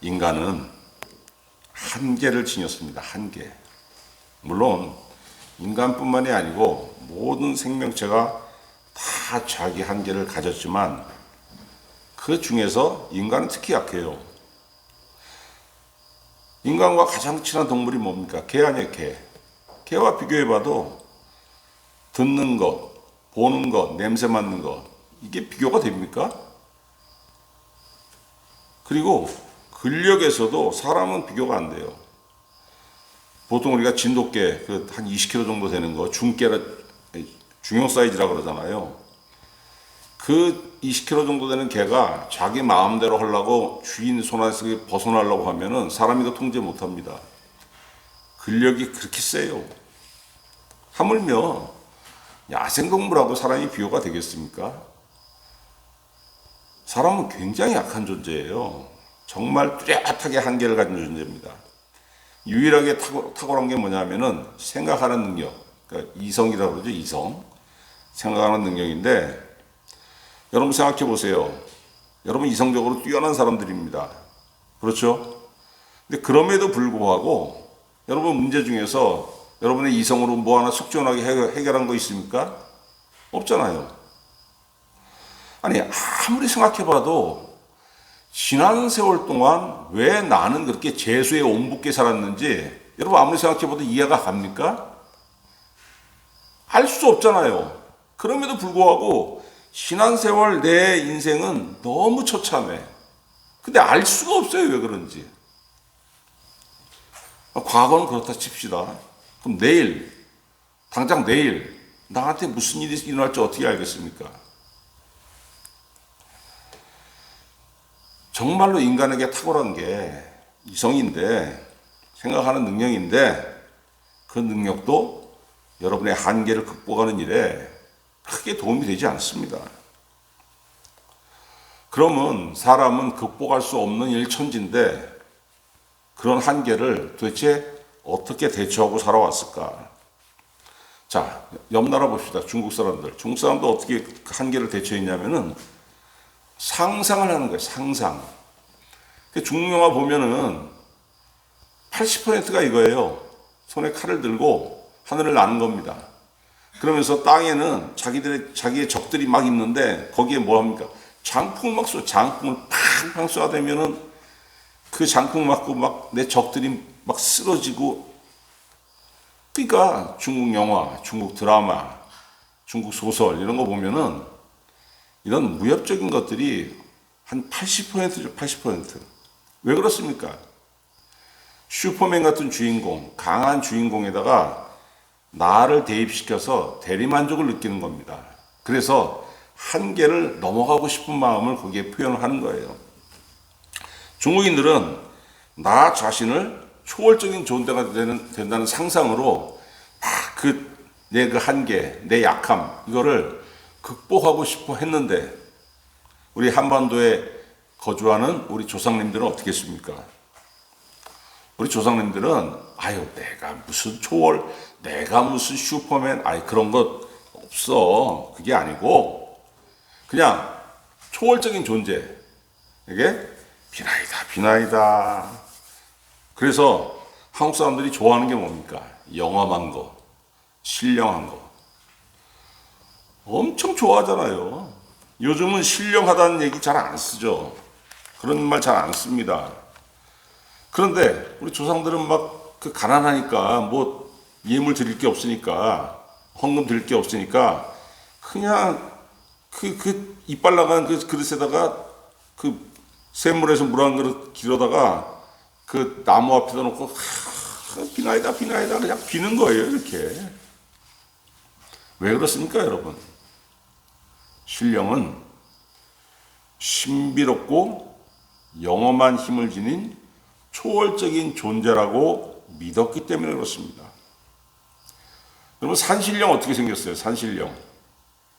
인간은 한계를 지녔습니다. 한계. 물론 인간뿐만이 아니고 모든 생명체가 다 자기 한계를 가졌지만 그 중에서 인간은 특히 약해요. 인간과 가장 친한 동물이 뭡니까? 개 아니에요, 개. 개와 비교해봐도 듣는 것, 보는 것, 냄새 맡는 것, 이게 비교가 됩니까? 그리고 근력에서도 사람은 비교가 안 돼요. 보통 우리가 진돗개, 한 20kg 정도 되는 거, 중형 사이즈라 그러잖아요. 그 20kg 정도 되는 개가 자기 마음대로 하려고 주인 손에서 벗어나려고 하면은 사람이 더 통제 못 합니다. 근력이 그렇게 세요. 하물며 야생동물하고 사람이 비교가 되겠습니까? 사람은 굉장히 약한 존재예요. 정말 뚜렷하게 한계를 가진 존재입니다. 유일하게 탁월한 게 뭐냐면은 생각하는 능력. 그러니까 이성이라고 그러죠, 이성. 생각하는 능력인데, 여러분 생각해 보세요. 여러분 이성적으로 뛰어난 사람들입니다. 그렇죠? 근데 그럼에도 불구하고 여러분 문제 중에서 여러분의 이성으로 뭐 하나 속전하게 해결한 거 있습니까? 없잖아요. 아니, 아무리 생각해봐도 지난 세월 동안 왜 나는 그렇게 재수에 온붓게 살았는지 여러분 아무리 생각해봐도 이해가 갑니까? 알 수 없잖아요. 그럼에도 불구하고 지난 세월 내 인생은 너무 처참해. 근데 알 수가 없어요. 왜 그런지. 과거는 그렇다 칩시다. 그럼 당장 내일 나한테 무슨 일이 일어날지 어떻게 알겠습니까? 정말로 인간에게 탁월한 게 이성인데, 생각하는 능력인데, 그 능력도 여러분의 한계를 극복하는 일에 크게 도움이 되지 않습니다. 그러면 사람은 극복할 수 없는 일천지인데 그런 한계를 도대체 어떻게 대처하고 살아왔을까? 자, 옆 나라 봅시다. 중국 사람들. 중국 사람도 어떻게 그 한계를 대처했냐면은 상상을 하는 거예요. 상상. 중국 영화 보면은 80%가 이거예요. 손에 칼을 들고 하늘을 나는 겁니다. 그러면서 땅에는 자기의 적들이 막 있는데 거기에 뭐 합니까? 장풍을 장풍을 팡팡 쏴대면은 그 장풍 맞고 막 내 적들이 막 쓰러지고. 그러니까 중국 영화, 중국 드라마, 중국 소설 이런 거 보면은 이런 무협적인 것들이 한 80%죠, 80%. 왜 그렇습니까? 슈퍼맨 같은 주인공, 강한 주인공에다가 나를 대입시켜서 대리만족을 느끼는 겁니다. 그래서 한계를 넘어가고 싶은 마음을 거기에 표현을 하는 거예요. 중국인들은 나 자신을 초월적인 존재가 된다는 상상으로 내 그 한계, 내 약함, 이거를 극복하고 싶어 했는데, 우리 한반도에 거주하는 우리 조상님들은 어떻게 했습니까? 우리 조상님들은 내가 무슨 초월, 내가 무슨 슈퍼맨, 그런 것 없어. 그게 아니고 그냥 초월적인 존재. 이게 비나이다. 그래서 한국 사람들이 좋아하는 게 뭡니까? 영험한 거, 신령한 거. 엄청 좋아하잖아요. 요즘은 신령하다는 얘기 잘 안 쓰죠. 그런 말 잘 안 씁니다. 그런데 우리 조상들은 막 가난하니까 뭐 예물 드릴 게 없으니까, 헌금 드릴 게 없으니까 그냥 이빨 나간 그 그릇에다가 샘물에서 물 한 그릇 길어다가 나무 앞에다 놓고 비나이다 그냥 비는 거예요. 이렇게. 왜 그렇습니까, 여러분? 신령은 신비롭고 영험한 힘을 지닌 초월적인 존재라고 믿었기 때문에 그렇습니다. 여러분, 산신령 어떻게 생겼어요? 산신령.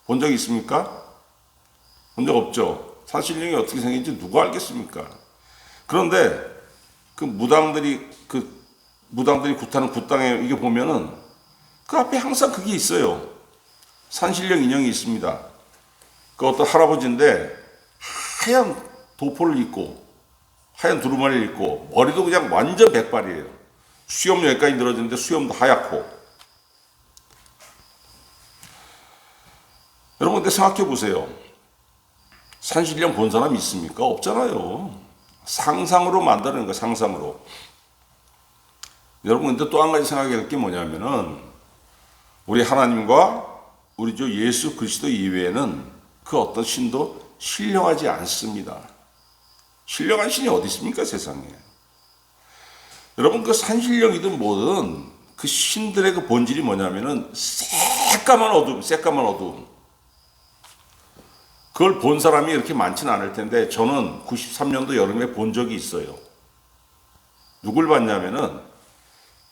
본 적 있습니까? 본 적 없죠? 산신령이 어떻게 생긴지 누가 알겠습니까? 그런데 무당들이 굿하는 굿당에 이게 보면은 그 앞에 항상 그게 있어요. 산신령 인형이 있습니다. 어떤 할아버지인데 하얀 도포를 입고 하얀 두루마리를 입고 머리도 그냥 완전 백발이에요. 수염 여기까지 늘어지는데 수염도 하얗고. 여러분 근데 생각해 보세요. 산신령 본 사람 있습니까? 없잖아요. 상상으로 만드는 거예요. 상상으로. 여러분 근데 또 한 가지 생각해야 할 게 뭐냐면은 우리 하나님과 우리 주 예수 그리스도 이외에는 그 어떤 신도 신령하지 않습니다. 신령한 신이 어디 있습니까, 세상에? 여러분 그 산신령이든 뭐든 그 신들의 그 본질이 뭐냐면은 새까만 어둠, 새까만 어둠. 그걸 본 사람이 이렇게 많지는 않을 텐데 저는 93년도 여름에 본 적이 있어요. 누굴 봤냐면은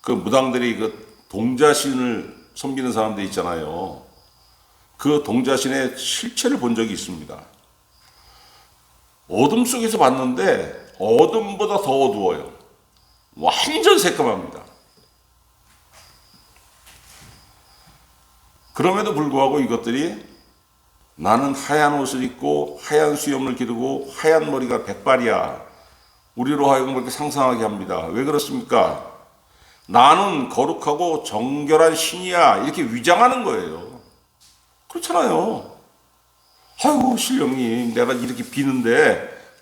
그 무당들이 그 동자신을 섬기는 사람들 있잖아요. 그 동자신의 실체를 본 적이 있습니다. 어둠 속에서 봤는데 어둠보다 더 어두워요. 완전 새까맣니다. 그럼에도 불구하고 이것들이 나는 하얀 옷을 입고 하얀 수염을 기르고 하얀 머리가 백발이야. 우리로 하여금 그렇게 상상하게 합니다. 왜 그렇습니까? 나는 거룩하고 정결한 신이야. 이렇게 위장하는 거예요. 그렇잖아요. 아이고 신령님 내가 이렇게 비는데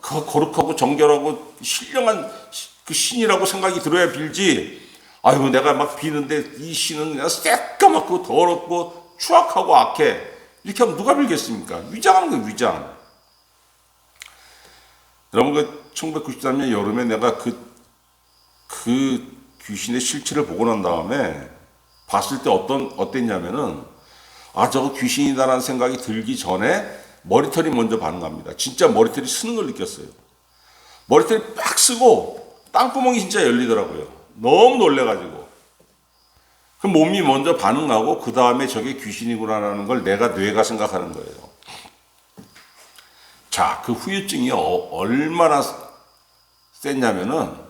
그 거룩하고 정결하고 신령한 그 신이라고 생각이 들어야 빌지. 아이고 내가 막 비는데 이 신은 그냥 새까맣고 더럽고 추악하고 악해. 이렇게 하면 누가 빌겠습니까? 위장하는 거예요. 위장. 여러분 그 1993년 여름에 내가 그 귀신의 실체를 보고 난 다음에 봤을 때 어땠냐면은 저거 귀신이다라는 생각이 들기 전에 머리털이 먼저 반응합니다. 진짜 머리털이 쓰는 걸 느꼈어요. 머리털이 빡 쓰고 땅구멍이 진짜 열리더라고요. 너무 놀래가지고. 그 몸이 먼저 반응하고 그 다음에 저게 귀신이구나라는 걸 뇌가 생각하는 거예요. 자, 그 후유증이 얼마나 셌냐면은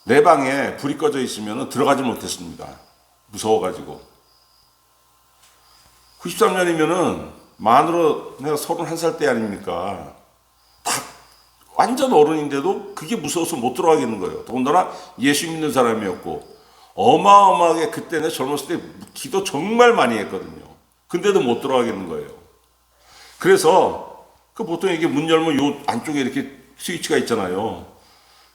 내 방에 불이 꺼져 있으면 들어가지 못했습니다. 무서워가지고. 93년이면은 만으로 내가 31살 때 아닙니까? 다 완전 어른인데도 그게 무서워서 못 들어가겠는 거예요. 더군다나 예수 믿는 사람이었고 어마어마하게 그때 내 젊었을 때 기도 정말 많이 했거든요. 근데도 못 들어가겠는 거예요. 그래서 그 보통 이게 문 열면 요 안쪽에 이렇게 스위치가 있잖아요.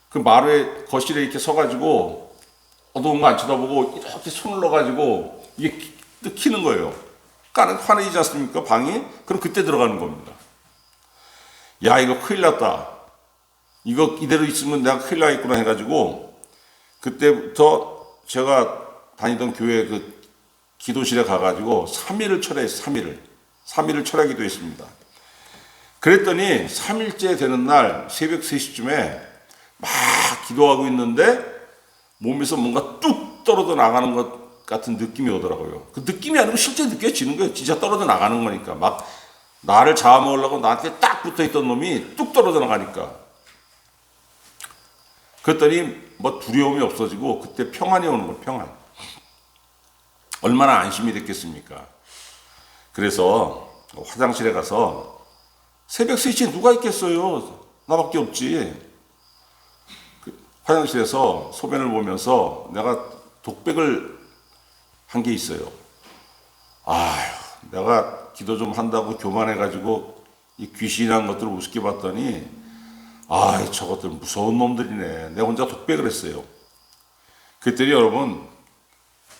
그 마루에 거실에 이렇게 서가지고 어두운 거 안 쳐다보고 이렇게 손을 넣어가지고 이게 키는 거예요. 환해지지 않습니까? 방이? 그럼 그때 들어가는 겁니다. 야 이거 큰일 났다. 이거 이대로 있으면 내가 큰일 나겠구나 해가지고 그때부터 제가 다니던 교회 그 기도실에 가가지고 3일을 철회했어요. 3일을 철회하기도 했습니다. 그랬더니 3일째 되는 날 새벽 3시쯤에 막 기도하고 있는데 몸에서 뭔가 뚝 떨어져 나가는 것 같은 느낌이 오더라고요. 그 느낌이 아니고 실제 느껴지는 거예요. 진짜 떨어져 나가는 거니까. 막 나를 잡아먹으려고 나한테 딱 붙어있던 놈이 뚝 떨어져 나가니까. 그랬더니 뭐 두려움이 없어지고 그때 평안이 오는 거예요. 평안. 얼마나 안심이 됐겠습니까? 그래서 화장실에 가서 새벽 3시에 누가 있겠어요? 나밖에 없지. 화장실에서 소변을 보면서 내가 독백을 한 게 있어요. 내가 기도 좀 한다고 교만해가지고 이 귀신이라는 것들을 우습게 봤더니 저것들 무서운 놈들이네. 내가 혼자 독백을 했어요. 그랬더니 여러분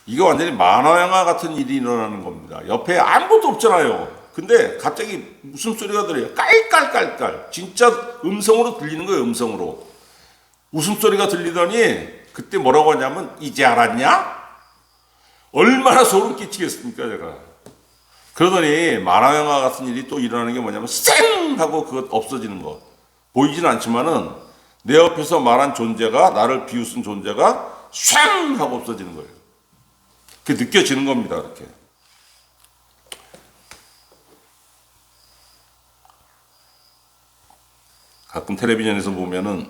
이거 완전히 만화 영화 같은 일이 일어나는 겁니다. 옆에 아무것도 없잖아요. 근데 갑자기 무슨 소리가 들려요. 깔깔깔깔. 진짜 음성으로 들리는 거예요. 음성으로. 웃음소리가 들리더니 그때 뭐라고 하냐면 이제 알았냐? 얼마나 소름 끼치겠습니까 제가. 그러더니 만화영화 같은 일이 또 일어나는 게 뭐냐면 쌩 하고 그것 없어지는 거. 보이지는 않지만은 내 옆에서 말한 존재가 나를 비웃은 존재가 쉥 하고 없어지는 거예요. 그게 느껴지는 겁니다. 이렇게. 가끔 텔레비전에서 보면은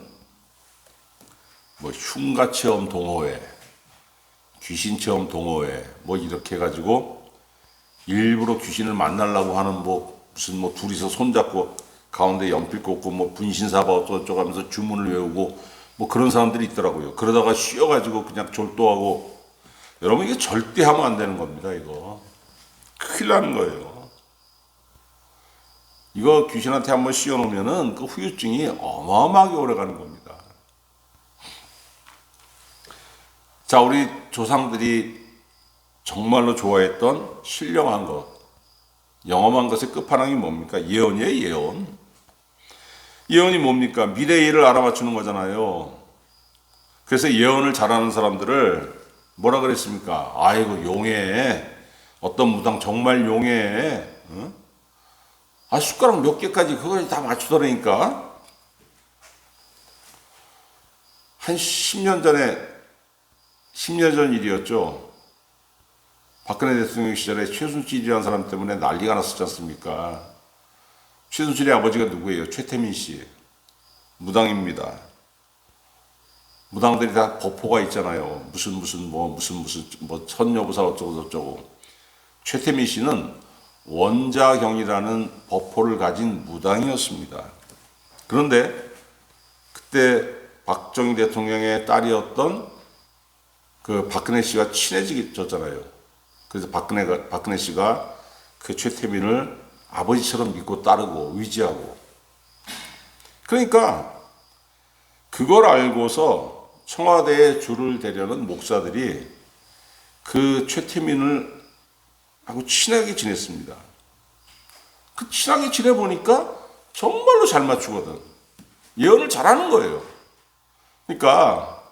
뭐 흉가 체험 동호회, 귀신 체험 동호회 뭐 이렇게 해가지고 일부러 귀신을 만나려고 하는 뭐 무슨 뭐 둘이서 손잡고 가운데 연필 꽂고 뭐 분신사바 어쩌고 하면서 주문을 외우고 뭐 그런 사람들이 있더라고요. 그러다가 쉬어가지고 그냥 졸도하고. 여러분, 이게 절대 하면 안 되는 겁니다. 이거 큰일 나는 거예요. 이거 귀신한테 한번 씌워놓으면은 그 후유증이 어마어마하게 오래 가는 겁니다. 자, 우리 조상들이 정말로 좋아했던 신령한 것, 영험한 것의 끝판왕이 뭡니까? 예언이에요, 예언. 예언이 뭡니까? 미래의 일을 알아맞추는 거잖아요. 그래서 예언을 잘하는 사람들을 뭐라 그랬습니까? 아이고, 용해. 어떤 무당 정말 용해. 응? 아, 숟가락 몇 개까지 그걸 다 맞추더라니까. 한 10년 전 일이었죠. 박근혜 대통령 시절에 최순실이라는 사람 때문에 난리가 났었지 않습니까? 최순실의 아버지가 누구예요? 최태민 씨. 무당입니다. 무당들이 다 법호가 있잖아요. 무슨 선여부사 어쩌고 저쩌고. 최태민 씨는 원자경이라는 법호를 가진 무당이었습니다. 그런데 그때 박정희 대통령의 딸이었던 그 박근혜 씨가 친해지졌잖아요. 그래서 박근혜 씨가 그 최태민을 아버지처럼 믿고 따르고 의지하고. 그러니까 그걸 알고서 청와대에 줄을 대려는 목사들이 그 최태민을 하고 친하게 지냈습니다. 그 친하게 지내보니까 정말로 잘 맞추거든. 예언을 잘하는 거예요. 그러니까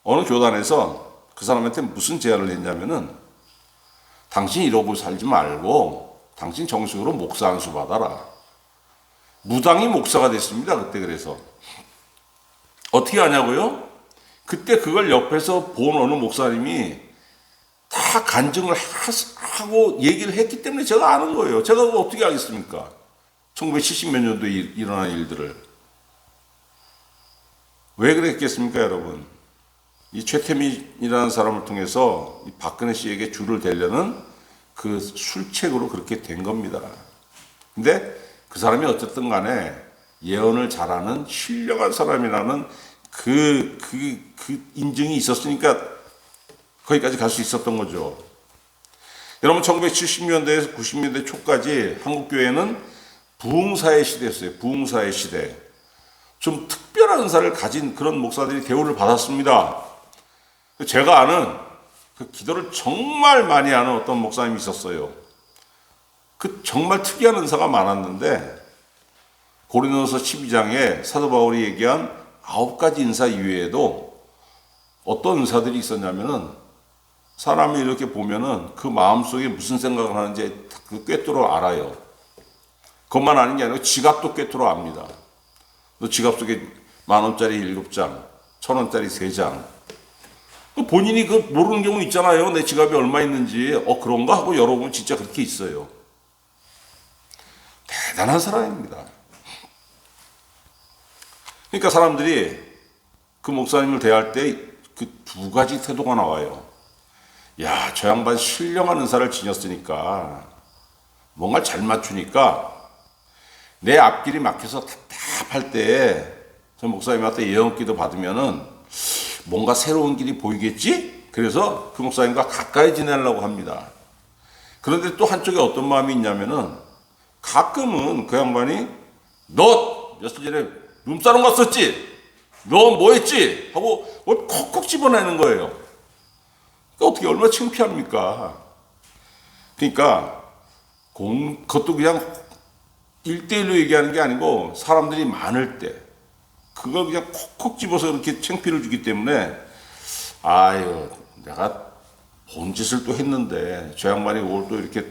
어느 교단에서 그 사람한테 무슨 제안을 했냐면은, 당신 이러고 살지 말고 당신 정식으로 목사 안수 받아라. 무당이 목사가 됐습니다. 그때. 그래서 어떻게 하냐고요? 그때 그걸 옆에서 본 어느 목사님이 다 간증을 하고 얘기를 했기 때문에 제가 아는 거예요. 제가 그거 어떻게 알겠습니까? 1970 몇 년도에 일어난 일들을. 왜 그랬겠습니까, 여러분? 이 최태민이라는 사람을 통해서 이 박근혜 씨에게 줄을 대려는 그 술책으로 그렇게 된 겁니다. 근데 그 사람이 어쨌든 간에 예언을 잘하는 신령한 사람이라는 그 인증이 있었으니까 거기까지 갈 수 있었던 거죠. 여러분, 1970년대에서 90년대 초까지 한국교회는 부흥사의 시대였어요. 부흥사의 시대. 좀 특별한 은사를 가진 그런 목사들이 대우를 받았습니다. 제가 아는 그 기도를 정말 많이 하는 어떤 목사님이 있었어요. 그 정말 특이한 은사가 많았는데, 고린도서 12장에 사도 바울이 얘기한 9가지 은사 이외에도 어떤 은사들이 있었냐면은, 사람이 이렇게 보면은 그 마음속에 무슨 생각을 하는지 그 꿰뚫어 알아요. 그것만 아는 게 아니고 지갑도 꿰뚫어 압니다. 너 지갑 속에 10,000원짜리 7장, 1,000원짜리 3장. 본인이 그 모르는 경우 있잖아요. 내 지갑에 얼마 있는지. 그런가 하고 열어보면 진짜 그렇게 있어요. 대단한 사람입니다. 그러니까 사람들이 그 목사님을 대할 때 그 2가지 태도가 나와요. 야, 저 양반 신령한 은사를 지녔으니까, 뭔가 잘 맞추니까 내 앞길이 막혀서 답답할 때 저 목사님한테 예언기도 받으면은 뭔가 새로운 길이 보이겠지? 그래서 그 목사님과 가까이 지내려고 합니다. 그런데 또 한쪽에 어떤 마음이 있냐면은, 가끔은 그 양반이 너 며칠 전에 룸사롱 갔었지? 너 뭐 했지? 하고 뭘 콕콕 집어내는 거예요. 어떻게 얼마나 창피합니까? 그러니까 그것도 그냥 1대1로 얘기하는 게 아니고 사람들이 많을 때 그걸 그냥 콕콕 집어서 이렇게 창피를 주기 때문에, 아유, 내가 본 짓을 또 했는데 저 양반이 그걸 또 이렇게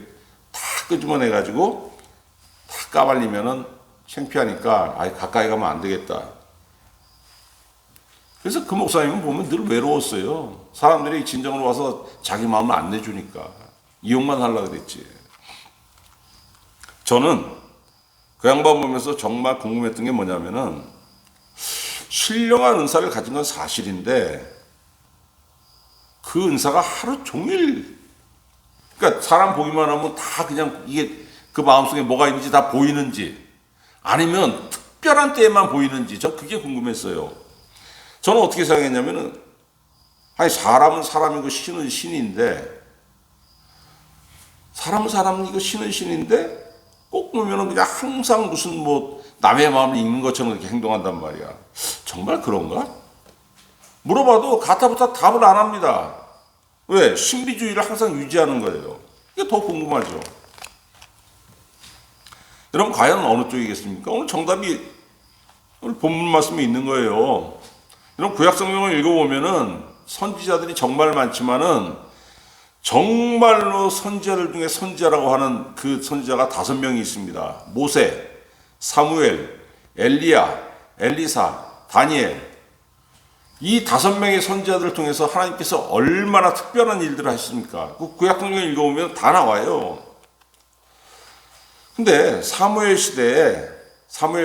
다 끄집어내가지고 다 까발리면은 창피하니까 아예 가까이 가면 안 되겠다. 그래서 그 목사님은 보면 늘 외로웠어요. 사람들이 진정으로 와서 자기 마음을 안 내주니까 이용만 하려고 그랬지. 저는 그 양반 보면서 정말 궁금했던 게 뭐냐면은, 신령한 은사를 가진 건 사실인데 그 은사가 하루 종일, 그러니까 사람 보기만 하면 다 그냥 이게 그 마음속에 뭐가 있는지 다 보이는지, 아니면 특별한 때에만 보이는지 저 그게 궁금했어요. 저는 어떻게 생각했냐면은 아니 사람은 사람이고 신은 신인데 사람은 사람이고 신은 신인데 꼭 보면은 그냥 항상 무슨 뭐 남의 마음을 읽는 것처럼 이렇게 행동한단 말이야. 정말 그런가? 물어봐도 가타부타 답을 안 합니다. 왜? 신비주의를 항상 유지하는 거예요. 이게 더 궁금하죠. 여러분 과연 어느 쪽이겠습니까? 오늘 정답이 오늘 본문 말씀에 있는 거예요. 여러분 구약 성경을 읽어보면은 선지자들이 정말 많지만은 정말로 선지자들 중에 선지자라고 하는 그 선지자가 5명이 있습니다. 모세, 사무엘, 엘리야, 엘리사, 다니엘. 이 5명의 선지자들을 통해서 하나님께서 얼마나 특별한 일들을 하십니까? 그 구약 성경을 읽어보면 다 나와요. 근데 사무엘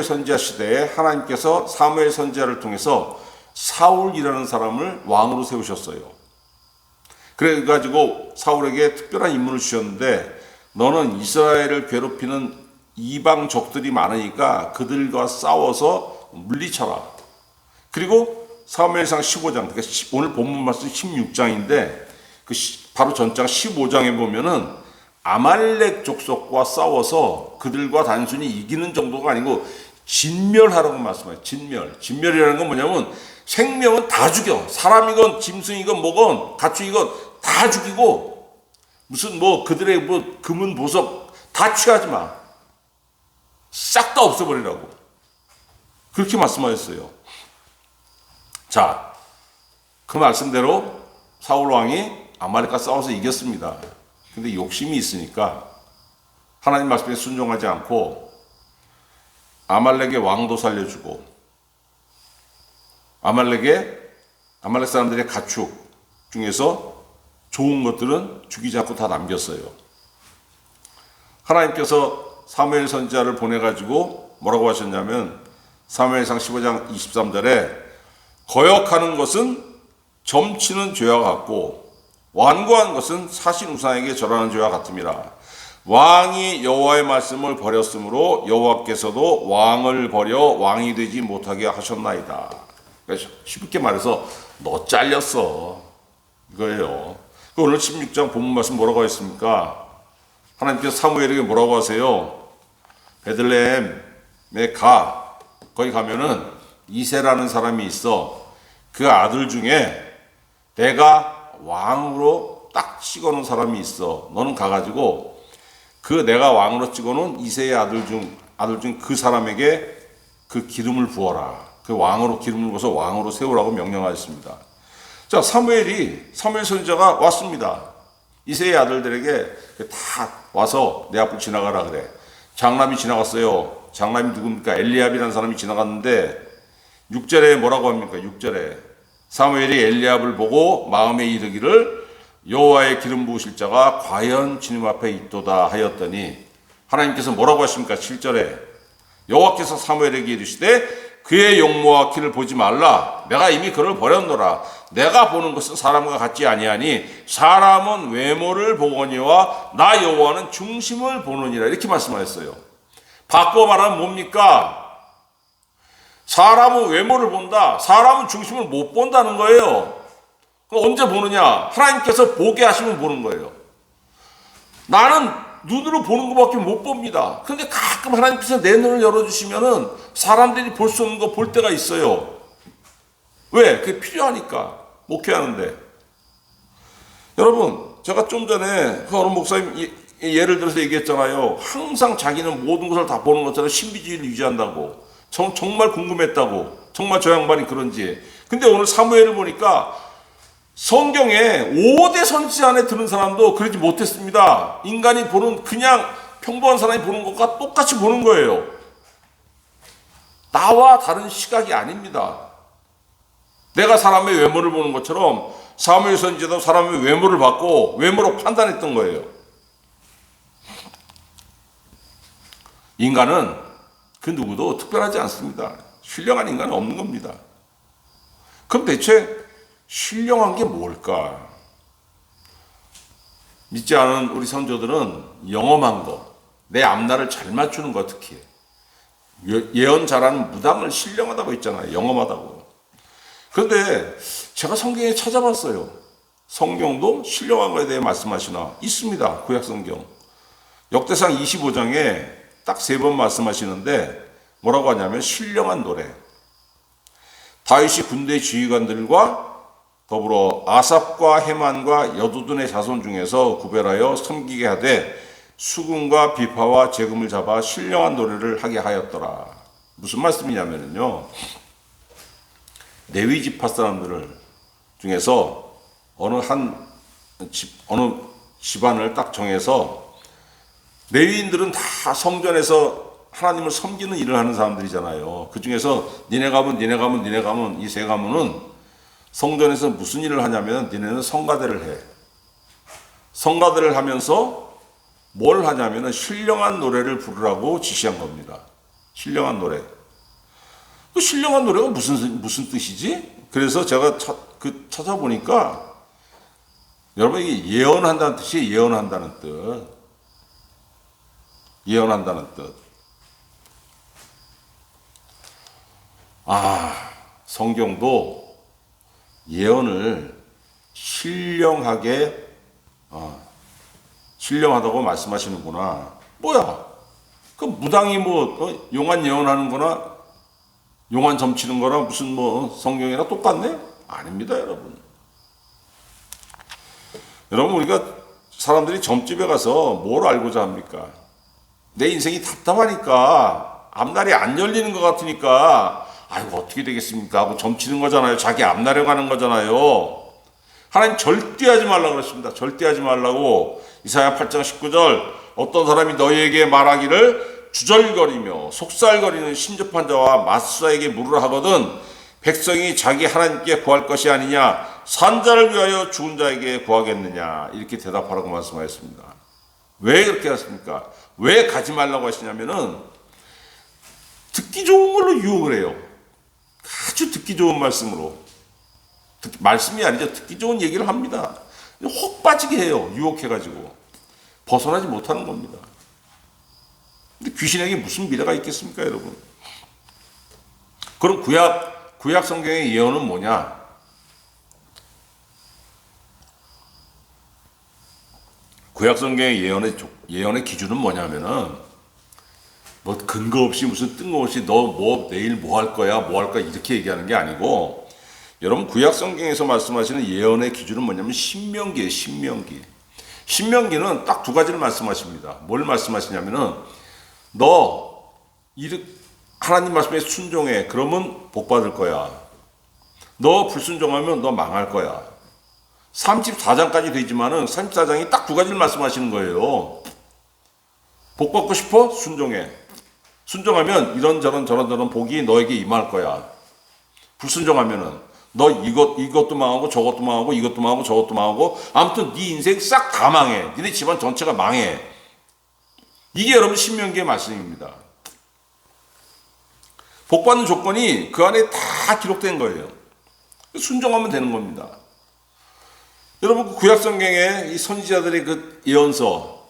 선지자 시대에 하나님께서 사무엘 선지자를 통해서 사울이라는 사람을 왕으로 세우셨어요. 그래가지고 사울에게 특별한 임무를 주셨는데 너는 이스라엘을 괴롭히는 이방 적들이 많으니까 그들과 싸워서 물리쳐라. 그리고 사무엘상 15장, 그러니까 오늘 본문 말씀 16장인데 그 바로 전장 15장에 보면은 아말렉 족속과 싸워서 그들과 단순히 이기는 정도가 아니고 진멸하라고 말씀해요. 진멸이라는 건 뭐냐면 생명은 다 죽여. 사람이건 짐승이건 뭐건 가축이건 다 죽이고 무슨 뭐 그들의 뭐 금은 보석 다 취하지 마. 싹 다 없애버리라고. 그렇게 말씀하셨어요. 자, 그 말씀대로 사울 왕이 아말렉과 싸워서 이겼습니다. 근데 욕심이 있으니까 하나님 말씀에 순종하지 않고 아말렉의 왕도 살려주고 아말렉 사람들의 가축 중에서 좋은 것들은 죽이지 않고 다 남겼어요. 하나님께서 사무엘 선지자를 보내가지고 뭐라고 하셨냐면 사무엘상 15장 23절에 거역하는 것은 점치는 죄와 같고 완고한 것은 사신 우상에게 절하는 죄와 같음이라. 왕이 여호와의 말씀을 버렸으므로 여호와께서도 왕을 버려 왕이 되지 못하게 하셨나이다. 그래서 쉽게 말해서 너 잘렸어 이거예요. 오늘 16장 본문 말씀 뭐라고 했습니까? 하나님께서 사무엘에게 뭐라고 하세요? 베들레헴에 가. 거기 가면은 이새라는 사람이 있어. 그 아들 중에 내가 왕으로 딱 찍어놓은 사람이 있어. 너는 가가지고 그 내가 왕으로 찍어놓은 이새의 아들 중 그 사람에게 그 기름을 부어라. 그 왕으로 기름을 부어서 왕으로 세우라고 명령하였습니다. 자, 사무엘 선지자가 왔습니다. 이새의 아들들에게 다 와서 내 앞을 지나가라 그래. 장남이 지나갔어요. 장남이 누굽니까? 엘리압이라는 사람이 지나갔는데 6절에 뭐라고 합니까? 6절에 사무엘이 엘리압을 보고 마음에 이르기를 여호와의 기름 부으실 자가 과연 주님 앞에 있도다 하였더니 하나님께서 뭐라고 하십니까? 7절에 여호와께서 사무엘에게 이르시되 그의 용모와 키를 보지 말라. 내가 이미 그를 버렸노라. 내가 보는 것은 사람과 같지 아니하니 사람은 외모를 보거니와 나 여호와는 중심을 보느니라. 이렇게 말씀하셨어요. 바꿔 말하면 뭡니까? 사람은 외모를 본다. 사람은 중심을 못 본다는 거예요. 그럼 언제 보느냐? 하나님께서 보게 하시면 보는 거예요. 나는 눈으로 보는 것밖에 못 봅니다. 그런데 가끔 하나님께서 내 눈을 열어주시면은 사람들이 볼 수 없는 거 볼 때가 있어요. 왜? 그게 필요하니까. 목회하는데. 여러분, 제가 좀 전에 그 어른 목사님 예를 들어서 얘기했잖아요. 항상 자기는 모든 것을 다 보는 것처럼 신비주의를 유지한다고. 정말 궁금했다고. 정말 저 양반이 그런지. 근데 오늘 사무엘을 보니까 성경에 5대 선지 안에 드는 사람도 그러지 못했습니다. 인간이 보는 그냥 평범한 사람이 보는 것과 똑같이 보는 거예요. 나와 다른 시각이 아닙니다. 내가 사람의 외모를 보는 것처럼 사무엘 선지자도 사람의 외모를 받고 외모로 판단했던 거예요. 인간은 그 누구도 특별하지 않습니다. 신령한 인간은 없는 겁니다. 그럼 대체 신령한 게 뭘까? 믿지 않은 우리 선조들은 영험한 거, 내 앞날을 잘 맞추는 거 특히 예언 잘하는 무당을 신령하다고 했잖아요. 영험하다고. 그런데 제가 성경에 찾아봤어요. 성경도 신령한 거에 대해 말씀하시나? 있습니다. 구약성경. 역대상 25장에 딱 3번 말씀하시는데 뭐라고 하냐면 신령한 노래. 다윗이 군대 지휘관들과 더불어 아삽과 헤만과 여두둔의 자손 중에서 구별하여 섬기게 하되 수금과 비파와 재금을 잡아 신령한 노래를 하게 하였더라. 무슨 말씀이냐면요. 레위 지파 사람들을 중에서 어느 집안을 딱 정해서 레위인들은 다 성전에서 하나님을 섬기는 일을 하는 사람들이잖아요. 그 중에서 니네 가문 이 세 가문은 성전에서 무슨 일을 하냐면 니네는 성가대를 해. 성가대를 하면서 뭘 하냐면 신령한 노래를 부르라고 지시한 겁니다. 신령한 노래. 그 신령한 노래가 무슨 뜻이지? 그래서 제가 찾아보니까 여러분 이게 예언한다는 뜻이 예언한다는 뜻. 예언한다는 뜻. 성경도 예언을 신령하다고 말씀하시는구나. 뭐야? 그 무당이 용한 예언하는 거나 용한 점치는 거나 무슨 성경이랑 똑같네? 아닙니다, 여러분. 여러분, 우리가 사람들이 점집에 가서 뭘 알고자 합니까? 내 인생이 답답하니까, 앞날이 안 열리는 것 같으니까, 아이고, 어떻게 되겠습니까? 하고 점치는 거잖아요. 자기 앞날에 가는 거잖아요. 하나님 절대 하지 말라고 그랬습니다. 절대 하지 말라고. 이사야 8장 19절, 어떤 사람이 너희에게 말하기를 주절거리며 속살거리는 신접한 자와 마수사에게 물으라 하거든 백성이 자기 하나님께 구할 것이 아니냐 산자를 위하여 죽은 자에게 구하겠느냐 이렇게 대답하라고 말씀하셨습니다. 왜 그렇게 하십니까? 왜 가지 말라고 하시냐면은 듣기 좋은 걸로 유혹을 해요. 아주 듣기 좋은 말씀으로. 말씀이 아니죠. 듣기 좋은 얘기를 합니다. 혹 빠지게 해요. 유혹해가지고. 벗어나지 못하는 겁니다. 근데 귀신에게 무슨 미래가 있겠습니까, 여러분? 그럼 구약 성경의 예언은 뭐냐? 구약 성경의 예언의 기준은 뭐냐면은 근거 없이 무슨 뜬금없이 너 내일 뭐 할 거야 이렇게 얘기하는 게 아니고 여러분 구약 성경에서 말씀하시는 예언의 기준은 뭐냐면 신명기예요. 신명기는 딱 2가지를 말씀하십니다. 뭘 말씀하시냐면은 너 하나님 말씀에 순종해. 그러면 복 받을 거야. 너 불순종하면 너 망할 거야. 34장까지 되지만은 34장이 딱 2가지를 말씀하시는 거예요. 복 받고 싶어? 순종해. 순종하면 이런저런 복이 너에게 임할 거야. 불순종하면은 너 이것도 망하고 저것도 망하고 이것도 망하고 저것도 망하고 아무튼 네 인생 싹 다 망해. 니네 집안 전체가 망해. 이게 여러분 신명기의 말씀입니다. 복받는 조건이 그 안에 다 기록된 거예요. 순종하면 되는 겁니다. 여러분 그 구약성경에 이 선지자들의 그 예언서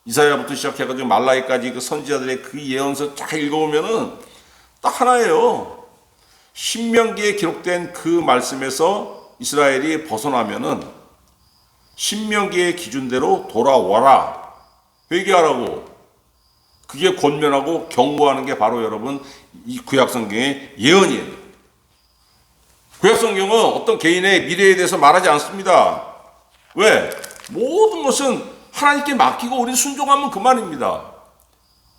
이사야부터 시작해가지고 말라기까지 그 선지자들의 그 예언서 쫙 읽어보면은 딱 하나예요. 신명기에 기록된 그 말씀에서 이스라엘이 벗어나면은 신명기의 기준대로 돌아와라. 회개하라고. 그게 권면하고 경고하는 게 바로 여러분 이 구약성경의 예언이에요. 구약성경은 어떤 개인의 미래에 대해서 말하지 않습니다. 왜? 모든 것은 하나님께 맡기고 우리 순종하면 그만입니다.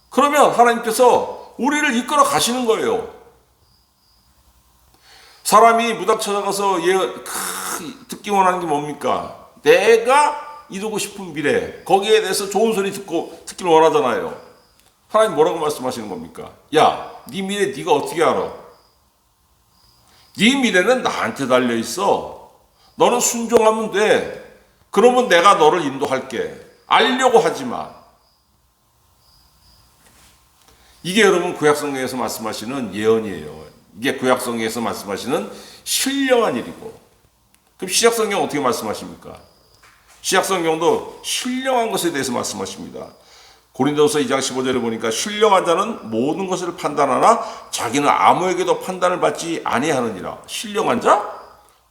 그러면 하나님께서 우리를 이끌어 가시는 거예요. 사람이 무당 찾아가서 듣기 원하는 게 뭡니까? 내가 이루고 싶은 미래, 거기에 대해서 좋은 소리 듣기를 원하잖아요. 하나님 뭐라고 말씀하시는 겁니까? 야, 네 미래 네가 어떻게 알아? 네 미래는 나한테 달려있어. 너는 순종하면 돼. 그러면 내가 너를 인도할게. 알려고 하지 마. 이게 여러분 구약성경에서 말씀하시는 예언이에요. 이게 구약성경에서 말씀하시는 신령한 일이고. 그럼 신약성경 어떻게 말씀하십니까? 신약성경도 신령한 것에 대해서 말씀하십니다. 고린도서 2장 15절에 보니까 신령한 자는 모든 것을 판단하나 자기는 아무에게도 판단을 받지 아니하느니라. 신령한 자?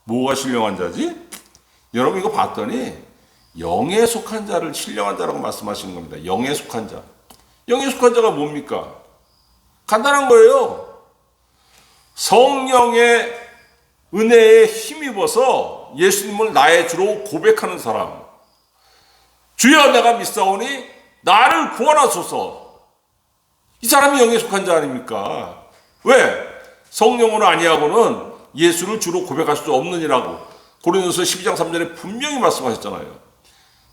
뭐가 신령한 자지? 여러분 이거 봤더니 영에 속한 자를 신령한 자라고 말씀하시는 겁니다. 영에 속한 자. 영에 속한 자가 뭡니까? 간단한 거예요. 성령의 은혜에 힘입어서 예수님을 나의 주로 고백하는 사람. 주여 내가 믿사오니 나를 구원하소서. 이 사람이 영에 속한 자 아닙니까? 왜? 성령으로 아니하고는 예수를 주로 고백할 수 없느니라고 고린도서 12장 3절에 분명히 말씀하셨잖아요.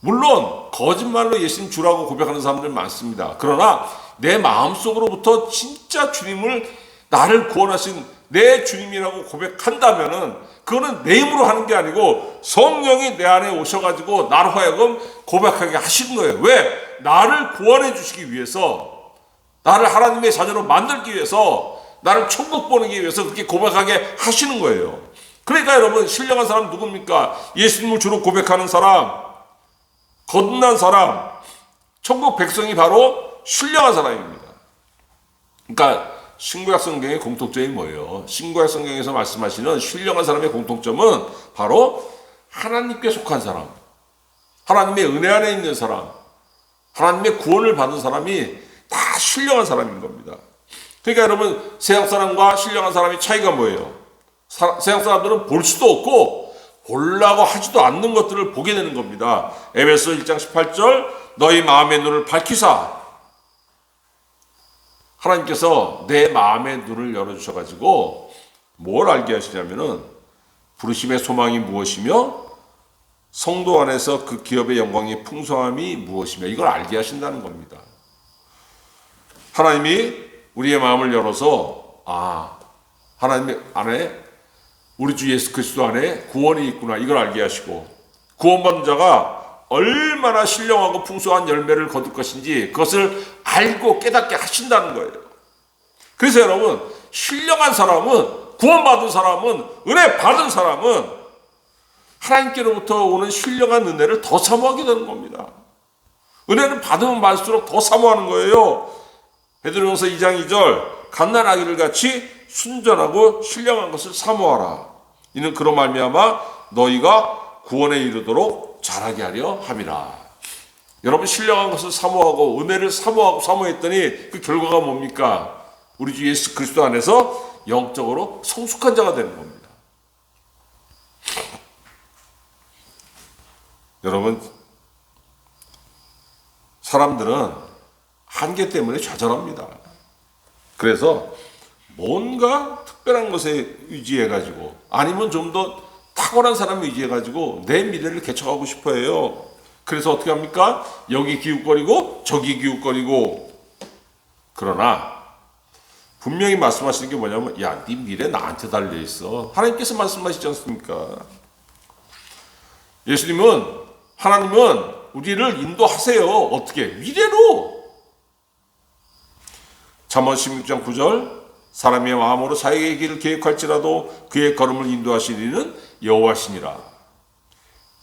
물론 거짓말로 예수님 주라고 고백하는 사람들 많습니다. 그러나 내 마음속으로부터 진짜 주님을 나를 구원하신 내 주님이라고 고백한다면은 그거는 내 힘으로 하는 게 아니고 성령이 내 안에 오셔가지고 나로 하여금 고백하게 하시는 거예요. 왜? 나를 구원해 주시기 위해서, 나를 하나님의 자녀로 만들기 위해서, 나를 천국 보내기 위해서 그렇게 고백하게 하시는 거예요. 그러니까 여러분 신령한 사람 누굽니까? 예수님을 주로 고백하는 사람, 거듭난 사람, 천국 백성이 바로 신령한 사람입니다. 그러니까 신구약 성경의 공통점이 뭐예요? 신구약 성경에서 말씀하시는 신령한 사람의 공통점은 바로 하나님께 속한 사람, 하나님의 은혜 안에 있는 사람, 하나님의 구원을 받은 사람이 다 신령한 사람인 겁니다. 그러니까 여러분 세상 사람과 신령한 사람의 차이가 뭐예요? 세상 사람들은 볼 수도 없고 보려고 하지도 않는 것들을 보게 되는 겁니다. 에베소 1장 18절 너희 마음의 눈을 밝히사. 하나님께서 내 마음의 눈을 열어주셔가지고 뭘 알게 하시냐면은 부르심의 소망이 무엇이며 성도 안에서 그 기업의 영광의 풍성함이 무엇이며 이걸 알게 하신다는 겁니다. 하나님이 우리의 마음을 열어서 하나님 안에 우리 주 예수 그리스도 안에 구원이 있구나 이걸 알게 하시고 구원받은 자가 얼마나 신령하고 풍성한 열매를 거둘 것인지 그것을 알고 깨닫게 하신다는 거예요. 그래서 여러분 신령한 사람은 구원받은 사람은 은혜 받은 사람은 하나님께로부터 오는 신령한 은혜를 더 사모하게 되는 겁니다. 은혜를 받으면 받을수록 더 사모하는 거예요. 베드로전서 2장 2절 갓난아기를 같이 순전하고 신령한 것을 사모하라. 이는 그로 말미암아 너희가 구원에 이르도록 자라게 하려 함이라. 여러분 신령한 것을 사모하고 은혜를 사모하고 사모했더니 그 결과가 뭡니까? 우리 주 예수 그리스도 안에서 영적으로 성숙한 자가 되는 겁니다. 여러분 사람들은 한계 때문에 좌절합니다. 그래서 뭔가 특별한 것에 의지해가지고 아니면 좀 더 탁월한 사람에 의지해가지고 내 미래를 개척하고 싶어 해요. 그래서 어떻게 합니까? 여기 기웃거리고 저기 기웃거리고. 그러나 분명히 말씀하시는 게 뭐냐면 야, 네 미래 나한테 달려있어. 하나님께서 말씀하시지 않습니까? 하나님은 우리를 인도하세요. 어떻게? 미래로. 잠언 16장 9절 사람의 마음으로 자기의 길을 계획할지라도 그의 걸음을 인도하시는 이는 여호와시니라.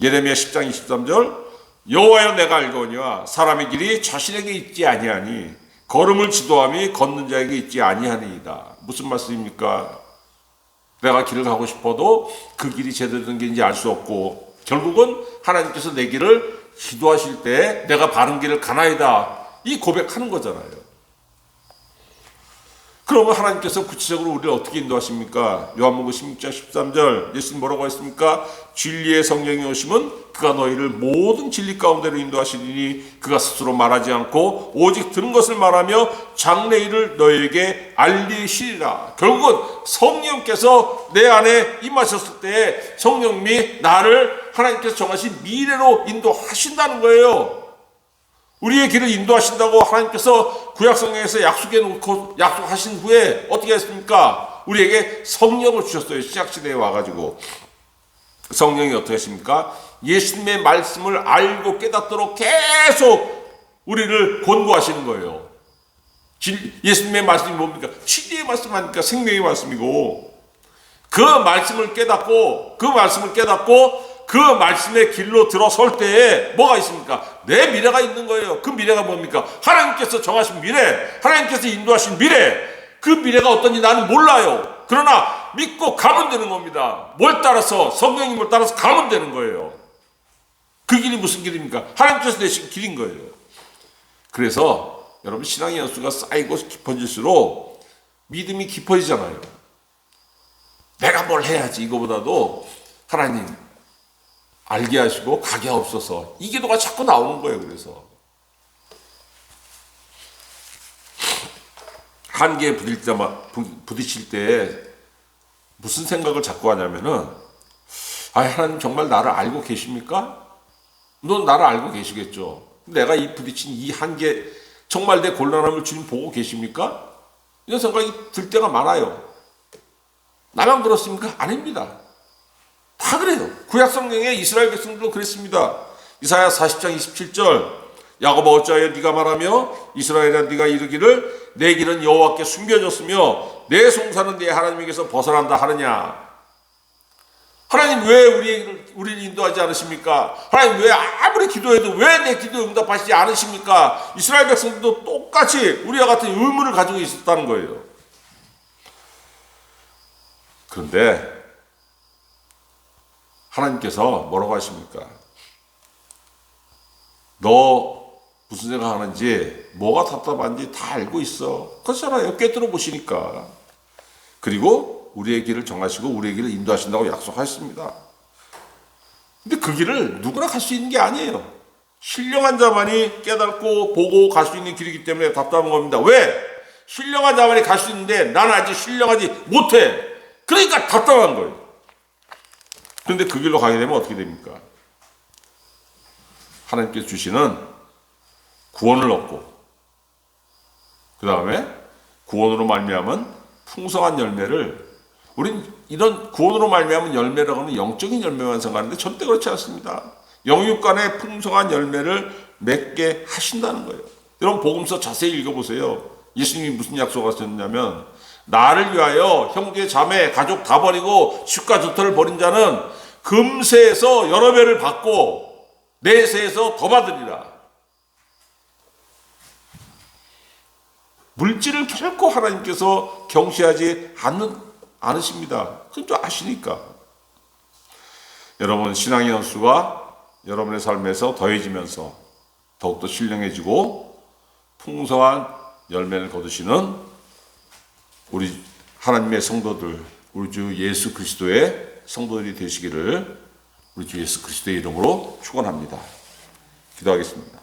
예레미야 10장 23절 여호와여 내가 알거니와 사람의 길이 자신에게 있지 아니하니 걸음을 지도함이 걷는 자에게 있지 아니하니이다. 무슨 말씀입니까? 내가 길을 가고 싶어도 그 길이 제대로 된 길인지 알 수 없고 결국은 하나님께서 내 길을 지도하실 때 내가 바른 길을 가나이다 이 고백하는 거잖아요. 그러면 하나님께서 구체적으로 우리를 어떻게 인도하십니까? 요한복음 16장 13절 예수님 뭐라고 했습니까? 진리의 성령이 오시면 그가 너희를 모든 진리 가운데로 인도하시리니 그가 스스로 말하지 않고 오직 들은 것을 말하며 장래일을 너희에게 알리시리라. 결국은 성령께서 내 안에 임하셨을 때 성령님이 나를 하나님께서 정하신 미래로 인도하신다는 거예요. 우리의 길을 인도하신다고 하나님께서 구약성경에서 약속해 놓고 약속하신 후에 어떻게 했습니까? 우리에게 성령을 주셨어요. 시작시대에 와가지고. 성령이 어떻게 하십니까? 예수님의 말씀을 알고 깨닫도록 계속 우리를 권고하시는 거예요. 예수님의 말씀이 뭡니까? 진리의 말씀 아닙니까? 생명의 말씀이고 그 말씀을 깨닫고 그 말씀의 길로 들어설 때에 뭐가 있습니까? 내 미래가 있는 거예요. 그 미래가 뭡니까? 하나님께서 정하신 미래, 하나님께서 인도하신 미래. 그 미래가 어떤지 나는 몰라요. 그러나 믿고 가면 되는 겁니다. 뭘 따라서? 성령님을 따라서 가면 되는 거예요. 그 길이 무슨 길입니까? 하나님께서 내신 길인 거예요. 그래서 여러분 신앙의 연수가 쌓이고 깊어질수록 믿음이 깊어지잖아요. 내가 뭘 해야지 이거보다도 하나님 알게 하시고 가게 하옵소서, 이 기도가 자꾸 나오는 거예요. 그래서 한계에 부딪힐 때 무슨 생각을 자꾸 하냐면은, 하나님 정말 나를 알고 계십니까? 넌 나를 알고 계시겠죠. 내가 이 부딪힌 이 한계, 정말 내 곤란함을 주님 보고 계십니까? 이런 생각이 들 때가 많아요. 나만 그렇습니까? 아닙니다. 다 그래요. 구약 성경에 이스라엘 백성들도 그랬습니다. 이사야 40장 27절, 야곱아 어찌하여 네가 말하며 이스라엘아 네가 이르기를 내 길은 여호와께 숨겨졌으며 내 송사는 내 하나님에게서 벗어난다 하느냐. 하나님 왜 우리를 인도하지 않으십니까? 하나님 왜 아무리 기도해도 왜 내 기도에 응답하시지 않으십니까? 이스라엘 백성들도 똑같이 우리와 같은 의문을 가지고 있었다는 거예요. 그런데 하나님께서 뭐라고 하십니까? 너 무슨 생각하는지, 뭐가 답답한지 다 알고 있어. 그렇잖아요. 꿰뚫어 보시니까. 그리고 우리의 길을 정하시고 우리의 길을 인도하신다고 약속하셨습니다. 근데 그 길을 누구나 갈 수 있는 게 아니에요. 신령한 자만이 깨닫고 보고 갈 수 있는 길이기 때문에 답답한 겁니다. 왜? 신령한 자만이 갈 수 있는데 나는 아직 신령하지 못해. 그러니까 답답한 거예요. 그런데 그 길로 가게 되면 어떻게 됩니까? 하나님께서 주시는 구원을 얻고, 그 다음에 구원으로 말미암은 풍성한 열매를, 우린 이런 구원으로 말미암은 열매라고 하는 영적인 열매만 생각하는데 절대 그렇지 않습니다. 영육간의 풍성한 열매를 맺게 하신다는 거예요. 여러분 복음서 자세히 읽어보세요. 예수님이 무슨 약속을 하셨냐면, 나를 위하여 형제 자매 가족 다 버리고 집과 저터를 버린 자는 금세에서 여러 배를 받고 내세에서 더 받으리라. 물질을 결코 하나님께서 경시하지 않으십니다. 그건 좀 아시니까. 여러분 신앙의 연수가 여러분의 삶에서 더해지면서 더욱더 신령해지고 풍성한 열매를 거두시는 우리 하나님의 성도들, 우리 주 예수 그리스도의 성도들이 되시기를 우리 주 예수 그리스도의 이름으로 축원합니다. 기도하겠습니다.